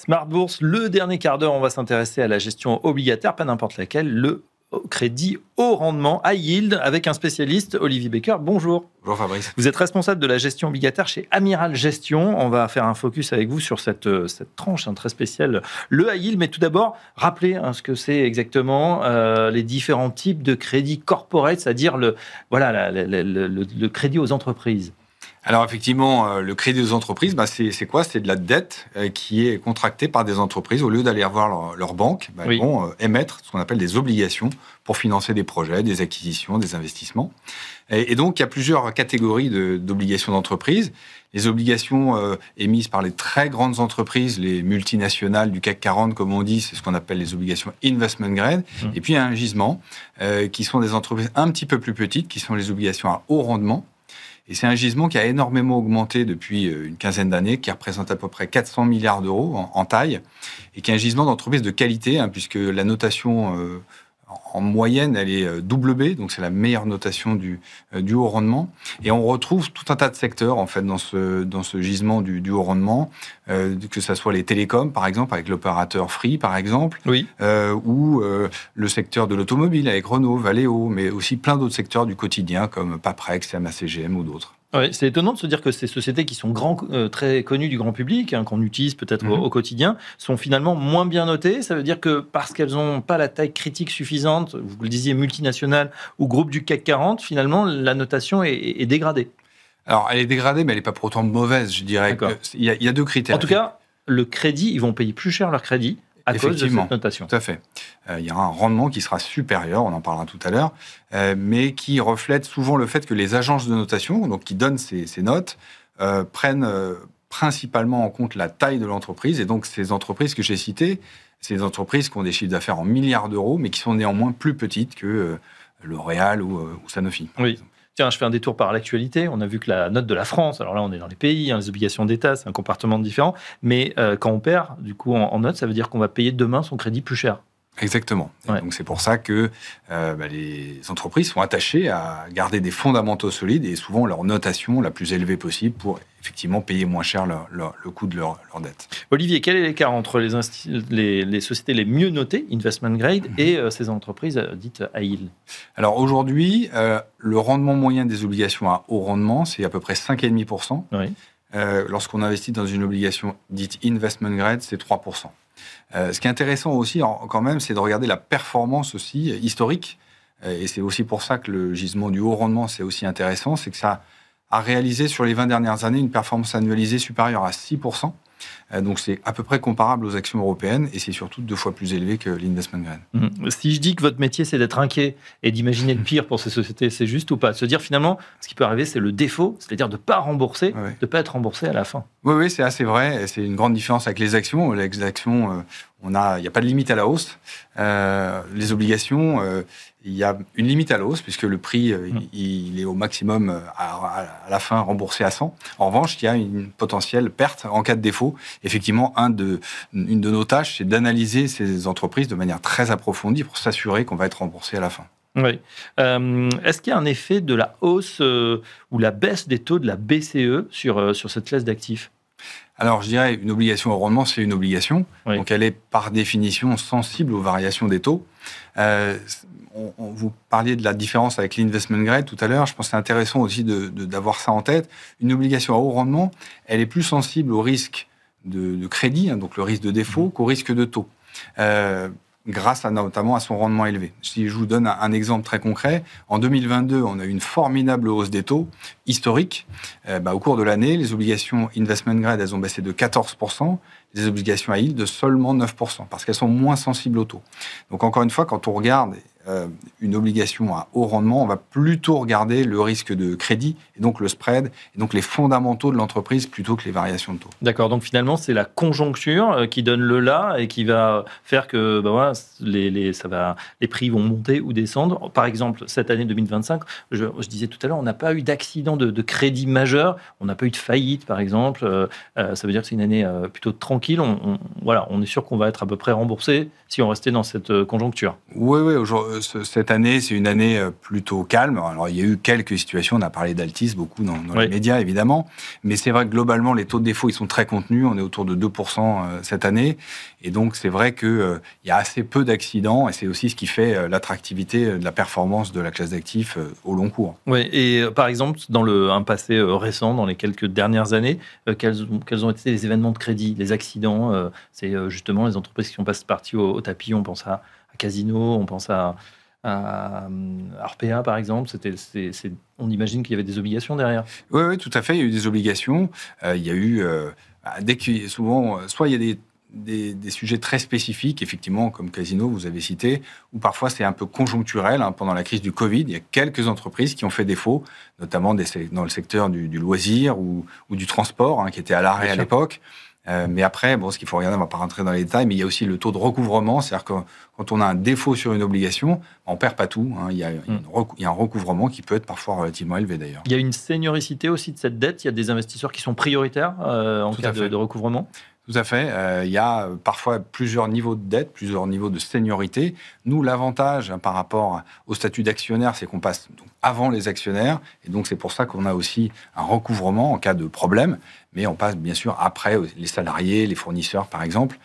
Smart Bourse, le dernier quart d'heure, on va s'intéresser à la gestion obligataire, pas n'importe laquelle, le crédit haut rendement, high yield, avec un spécialiste, Olivier Becker. Bonjour. Bonjour Fabrice. Vous êtes responsable de la gestion obligataire chez Amiral Gestion. On va faire un focus avec vous sur cette tranche très spéciale, le high yield. Mais tout d'abord, rappelez ce que c'est exactement les différents types de crédits corporate, c'est-à-dire le crédit aux entreprises. Alors effectivement, le crédit aux entreprises, c'est quoi ? C'est de la dette qui est contractée par des entreprises. Au lieu d'aller voir leur banque, Oui. Ils vont émettre ce qu'on appelle des obligations pour financer des projets, des acquisitions, des investissements. Et donc, il y a plusieurs catégories d'obligations d'entreprise. Les obligations émises par les très grandes entreprises, les multinationales du CAC 40, comme on dit, c'est ce qu'on appelle les obligations investment grade. Et puis, il y a un gisement qui sont des entreprises un petit peu plus petites, qui sont les obligations à haut rendement. Et c'est un gisement qui a énormément augmenté depuis une quinzaine d'années, qui représente à peu près 400 milliards d'euros en taille, et qui est un gisement d'entreprise de qualité, puisque la notation en moyenne, elle est BB, donc c'est la meilleure notation du haut rendement. Et on retrouve tout un tas de secteurs, en fait, dans ce gisement du haut rendement, que ce soit les télécoms, par exemple, avec l'opérateur Free, par exemple, Oui. ou le secteur de l'automobile, avec Renault, Valeo, mais aussi plein d'autres secteurs du quotidien, comme Paprex, CMA-CGM ou d'autres. Oui, c'est étonnant de se dire que ces sociétés qui sont très connues du grand public, qu'on utilise peut-être au quotidien, sont finalement moins bien notées. Ça veut dire que parce qu'elles n'ont pas la taille critique suffisante, vous le disiez, multinationale ou groupe du CAC 40, finalement, la notation est dégradée. Alors, elle est dégradée, mais elle n'est pas pour autant mauvaise, je dirais. Il y a deux critères. En tout cas, le crédit, ils vont payer plus cher leur crédit à cause de cette notation. Tout à fait. Il y aura un rendement qui sera supérieur, on en parlera tout à l'heure, mais qui reflète souvent le fait que les agences de notation, donc qui donnent ces notes, prennent principalement en compte la taille de l'entreprise. Et donc, ces entreprises que j'ai citées, c'est des entreprises qui ont des chiffres d'affaires en milliards d'euros, mais qui sont néanmoins plus petites que L'Oréal ou Sanofi. Oui. Tiens, je fais un détour par l'actualité. On a vu que la note de la France, alors là, on est dans les pays, les obligations d'État, c'est un comportement différent. Mais quand on perd, du coup, en note, ça veut dire qu'on va payer demain son crédit plus cher. Exactement. Ouais. Donc c'est pour ça que les entreprises sont attachées à garder des fondamentaux solides et souvent leur notation la plus élevée possible pour effectivement payer moins cher le coût de leur dette. Olivier, quel est l'écart entre les sociétés les mieux notées, investment grade, et ces entreprises dites high yield ? Alors aujourd'hui, le rendement moyen des obligations à haut rendement, c'est à peu près 5,5%. Oui. Lorsqu'on investit dans une obligation dite investment grade, c'est 3%. Ce qui est intéressant aussi, quand même, c'est de regarder la performance aussi historique. Et c'est aussi pour ça que le gisement du haut rendement, c'est aussi intéressant. C'est que ça a réalisé sur les 20 dernières années une performance annualisée supérieure à 6%. Donc c'est à peu près comparable aux actions européennes et c'est surtout 2 fois plus élevé que l'investment grade. Si je dis que votre métier, c'est d'être inquiet et d'imaginer le pire pour ces sociétés, c'est juste ou pas ? Se dire finalement, ce qui peut arriver, c'est le défaut, c'est-à-dire de ne pas rembourser, de ne pas être remboursé à la fin. Oui, c'est assez vrai. Et c'est une grande différence avec les actions. Les actions, il n'y a pas de limite à la hausse. Les obligations, il y a une limite à la hausse puisque le prix, il est au maximum à la fin remboursé à 100. En revanche, il y a une potentielle perte en cas de défaut. Effectivement, une de nos tâches, c'est d'analyser ces entreprises de manière très approfondie pour s'assurer qu'on va être remboursé à la fin. Oui. Est-ce qu'il y a un effet de la hausse ou la baisse des taux de la BCE sur cette classe d'actifs ? Alors, je dirais, une obligation au rendement, c'est une obligation. Oui. Donc, elle est par définition sensible aux variations des taux. Vous parliez de la différence avec l'investment grade tout à l'heure. Je pense que c'est intéressant aussi d'avoir ça en tête. Une obligation à haut rendement, elle est plus sensible au risque de crédit, donc le risque de défaut, qu'au risque de taux. Grâce notamment à son rendement élevé. Si je vous donne un exemple très concret, en 2022, on a eu une formidable hausse des taux historique. Au cours de l'année, les obligations investment grade, elles ont baissé de 14%, les obligations high yield de seulement 9%, parce qu'elles sont moins sensibles aux taux. Donc encore une fois, quand on regarde une obligation à haut rendement, on va plutôt regarder le risque de crédit, et donc le spread, et donc les fondamentaux de l'entreprise, plutôt que les variations de taux. D'accord, donc finalement, c'est la conjoncture qui donne le là et qui va faire que les prix vont monter ou descendre. Par exemple, cette année 2025, je disais tout à l'heure, on n'a pas eu d'accident de crédit majeur, on n'a pas eu de faillite, par exemple. Ça veut dire que c'est une année plutôt tranquille. On est sûr qu'on va être à peu près remboursé si on restait dans cette conjoncture. Oui, cette année, c'est une année plutôt calme. Alors, il y a eu quelques situations, on a parlé d'Altis beaucoup dans les médias, évidemment, mais c'est vrai que globalement, les taux de défaut, ils sont très contenus, on est autour de 2% cette année, et donc c'est vrai qu'il y a assez peu d'accidents, et c'est aussi ce qui fait l'attractivité de la performance de la classe d'actifs au long cours. Oui, et par exemple, dans un passé récent, dans les quelques dernières années, quels ont été les événements de crédit, les accidents? C'est justement les entreprises qui sont parties au tapis. On pense à Casino, on pense à Orpea, par exemple. On imagine qu'il y avait des obligations derrière. Oui, tout à fait. Il y a eu des obligations. Il y a eu, souvent, soit il y a des sujets très spécifiques, effectivement, comme Casino, vous avez cité, ou parfois c'est un peu conjoncturel. Pendant la crise du Covid, il y a quelques entreprises qui ont fait défaut, notamment dans le secteur du loisir ou du transport, qui était à l'arrêt à l'époque. Mais après, ce qu'il faut regarder, on ne va pas rentrer dans les détails, mais il y a aussi le taux de recouvrement. C'est-à-dire que quand on a un défaut sur une obligation, on ne perd pas tout. Il y a un recouvrement qui peut être parfois relativement élevé, d'ailleurs. Il y a une seniorité aussi de cette dette. Il y a des investisseurs qui sont prioritaires en cas de recouvrement. Tout à fait. Il y a parfois plusieurs niveaux de dette, plusieurs niveaux de seniorité. Nous, l'avantage par rapport au statut d'actionnaire, c'est qu'on passe avant les actionnaires. Et donc, c'est pour ça qu'on a aussi un recouvrement en cas de problème. Mais on passe bien sûr après les salariés, les fournisseurs, par exemple.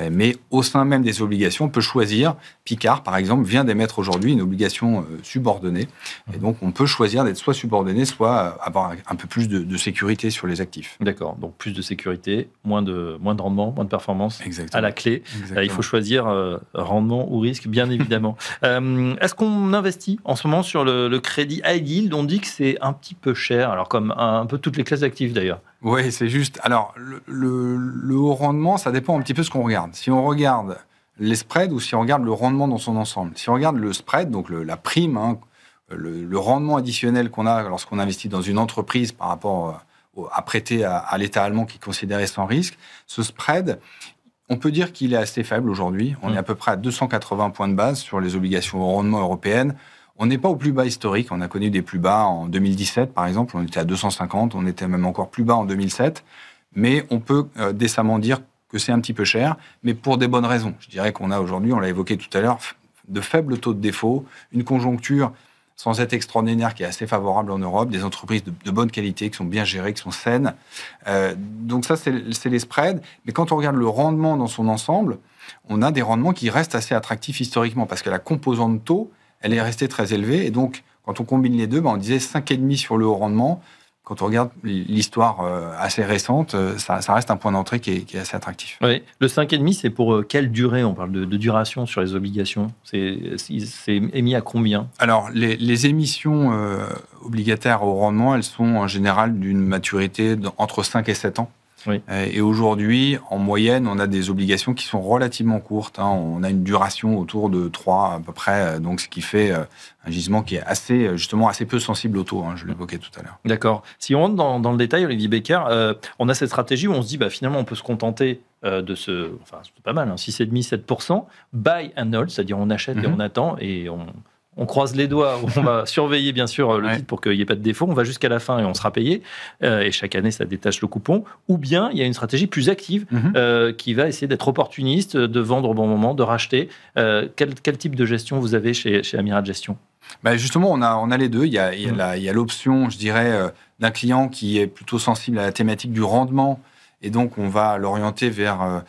Mais au sein même des obligations, on peut choisir. Picard, par exemple, vient d'émettre aujourd'hui une obligation subordonnée. Et donc, on peut choisir d'être soit subordonné, soit avoir un peu plus de sécurité sur les actifs. D'accord. Donc, plus de sécurité, moins de rendement, moins de performance. Exactement. À la clé. Il faut choisir rendement ou risque, bien évidemment. Est-ce qu'on investit en ce moment sur le crédit high yield? On dit que c'est un petit peu cher, alors comme un peu toutes les classes d'actifs d'ailleurs. Oui, c'est juste. Alors, le haut rendement, ça dépend un petit peu de ce qu'on regarde. Si on regarde les spreads ou si on regarde le rendement dans son ensemble. Si on regarde le spread, donc la prime, le rendement additionnel qu'on a lorsqu'on investit dans une entreprise par rapport à prêter à l'État allemand qui est considéré sans risque, ce spread, on peut dire qu'il est assez faible aujourd'hui. On est à peu près à 280 points de base sur les obligations au rendement européennes. On n'est pas au plus bas historique. On a connu des plus bas en 2017, par exemple. On était à 250. On était même encore plus bas en 2007. Mais on peut décemment dire que c'est un petit peu cher, mais pour des bonnes raisons. Je dirais qu'on a aujourd'hui, on l'a évoqué tout à l'heure, de faibles taux de défaut, une conjoncture sans être extraordinaire qui est assez favorable en Europe, des entreprises de bonne qualité, qui sont bien gérées, qui sont saines. Donc ça, c'est les spreads. Mais quand on regarde le rendement dans son ensemble, on a des rendements qui restent assez attractifs historiquement, parce que la composante taux, elle est restée très élevée. Et donc, quand on combine les deux, on disait 5,5 sur le haut rendement. Quand on regarde l'histoire assez récente, ça reste un point d'entrée qui est assez attractif. Oui. Le 5,5, c'est pour quelle durée? On parle de duration sur les obligations. C'est émis à combien? Alors, les émissions obligataires au rendement, elles sont en général d'une maturité entre 5 et 7 ans. Oui. Et aujourd'hui, en moyenne, on a des obligations qui sont relativement courtes. On a une duration autour de 3 à peu près, donc ce qui fait un gisement qui est assez peu sensible au taux. Je l'évoquais tout à l'heure. D'accord. Si on rentre dans le détail, Olivier Becker, on a cette stratégie où on se dit finalement on peut se contenter de c'est pas mal, 6,5-7%, buy and hold, c'est-à-dire on achète et on attend et on croise les doigts, on va surveiller bien sûr le titre pour qu'il n'y ait pas de défaut, on va jusqu'à la fin et on sera payé, et chaque année ça détache le coupon, ou bien il y a une stratégie plus active qui va essayer d'être opportuniste, de vendre au bon moment, de racheter. Quel type de gestion vous avez chez Amiral Gestion? Justement, on a les deux. Il y a l'option, je dirais, d'un client qui est plutôt sensible à la thématique du rendement, et donc on va l'orienter vers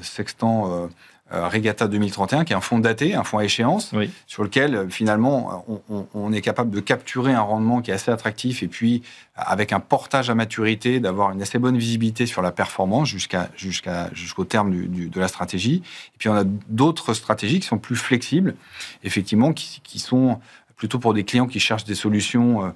Sextant Regatta 2031, qui est un fonds daté, un fonds à échéance, sur lequel finalement on est capable de capturer un rendement qui est assez attractif, et puis avec un portage à maturité, d'avoir une assez bonne visibilité sur la performance jusqu'au terme de la stratégie. Et puis on a d'autres stratégies qui sont plus flexibles, effectivement, qui sont plutôt pour des clients qui cherchent des solutions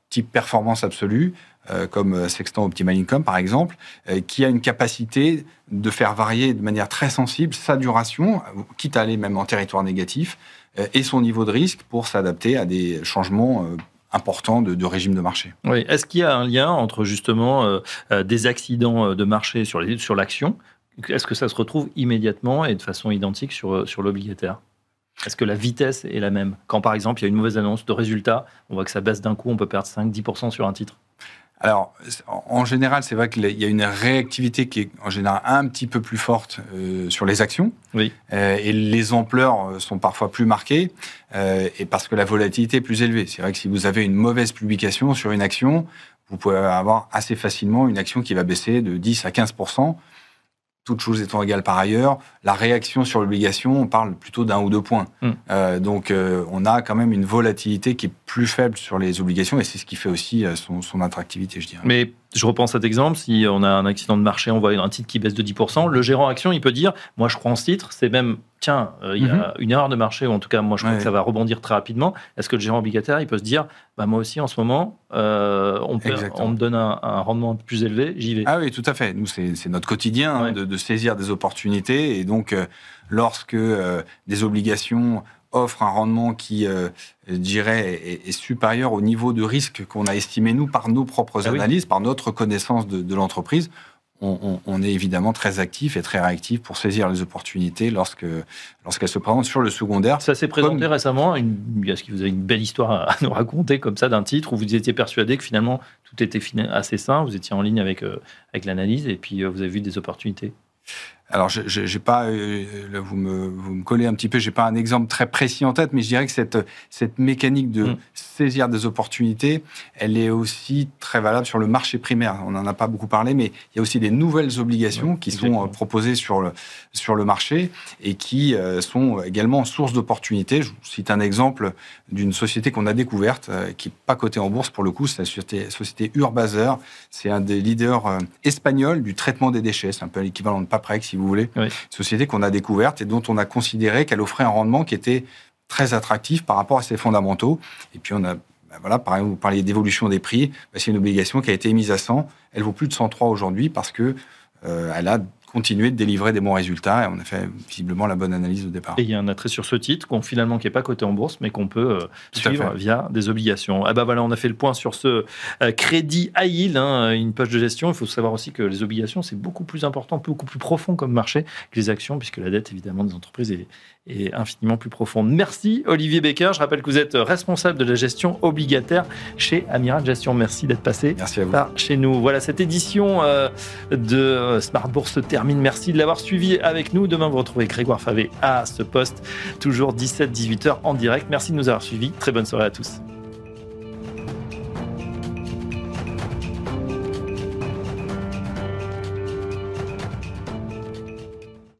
type performance absolue, comme Sextant Optimal Income, par exemple, qui a une capacité de faire varier de manière très sensible sa duration, quitte à aller même en territoire négatif, et son niveau de risque pour s'adapter à des changements importants de régime de marché. Oui. Est-ce qu'il y a un lien entre justement des accidents de marché sur l'action? Est-ce que ça se retrouve immédiatement et de façon identique sur l'obligataire? Est-ce que la vitesse est la même? Quand, par exemple, il y a une mauvaise annonce de résultat, on voit que ça baisse d'un coup, on peut perdre 5-10% sur un titre. Alors, en général, c'est vrai qu'il y a une réactivité qui est en général un petit peu plus forte sur les actions. Oui. Et les ampleurs sont parfois plus marquées, et parce que la volatilité est plus élevée. C'est vrai que si vous avez une mauvaise publication sur une action, vous pouvez avoir assez facilement une action qui va baisser de 10 à 15%. Toutes choses étant égales par ailleurs, la réaction sur l'obligation, on parle plutôt d'1 ou 2 points. Donc, on a quand même une volatilité qui est plus faible sur les obligations, et c'est ce qui fait aussi son attractivité, je dirais. Mais je reprends cet exemple, si on a un accident de marché, on voit un titre qui baisse de 10%, le gérant action, il peut dire, moi je crois en ce titre, c'est même, tiens, il y a une erreur de marché, ou en tout cas, moi je crois que ça va rebondir très rapidement. Est-ce que le gérant obligataire, il peut se dire, bah, moi aussi en ce moment, on me donne un rendement plus élevé, j'y vais. Ah oui, tout à fait. Nous, c'est notre quotidien de saisir des opportunités, et donc lorsque des obligations offrent un rendement qui, je dirais, est supérieur au niveau de risque qu'on a estimé, nous, par nos propres analyses, par notre connaissance de l'entreprise, on est évidemment très actif et très réactif pour saisir les opportunités lorsqu'elles se présentent sur le secondaire. Ça s'est présenté récemment. Est-ce que vous avez une belle histoire à nous raconter comme ça d'un titre où vous étiez persuadé que finalement tout était assez sain, vous étiez en ligne avec l'analyse et puis vous avez vu des opportunités? Alors, j'ai pas, là, vous me collez un petit peu, j'ai pas un exemple très précis en tête, mais je dirais que cette mécanique de saisir des opportunités, elle est aussi très valable sur le marché primaire. On n'en a pas beaucoup parlé, mais il y a aussi des nouvelles obligations qui sont proposées sur le marché et qui sont également source d'opportunités. Je vous cite un exemple d'une société qu'on a découverte, qui n'est pas cotée en bourse pour le coup, c'est la société Urbaser. C'est un des leaders espagnols du traitement des déchets. C'est un peu l'équivalent de Paprex, si vous voulez. Une société qu'on a découverte et dont on a considéré qu'elle offrait un rendement qui était très attractif par rapport à ses fondamentaux. Et puis, par exemple, vous parliez d'évolution des prix. C'est une obligation qui a été émise à 100. Elle vaut plus de 103 aujourd'hui parce que elle a continué de délivrer des bons résultats et on a fait visiblement la bonne analyse au départ. Et il y a un attrait sur ce titre qui n'est pas coté en bourse, mais qu'on peut suivre via des obligations. Ah bah voilà, on a fait le point sur ce crédit high yield, une poche de gestion. Il faut savoir aussi que les obligations, c'est beaucoup plus important, beaucoup plus profond comme marché que les actions, puisque la dette, évidemment, des entreprises est infiniment plus profonde. Merci Olivier Becker. Je rappelle que vous êtes responsable de la gestion obligataire chez Amiral Gestion. Merci d'être passé par chez nous. Voilà, cette édition de Smart Bourse se termine. Merci de l'avoir suivi avec nous. Demain, vous retrouvez Grégoire Favé à ce poste, toujours 17-18h en direct. Merci de nous avoir suivis. Très bonne soirée à tous.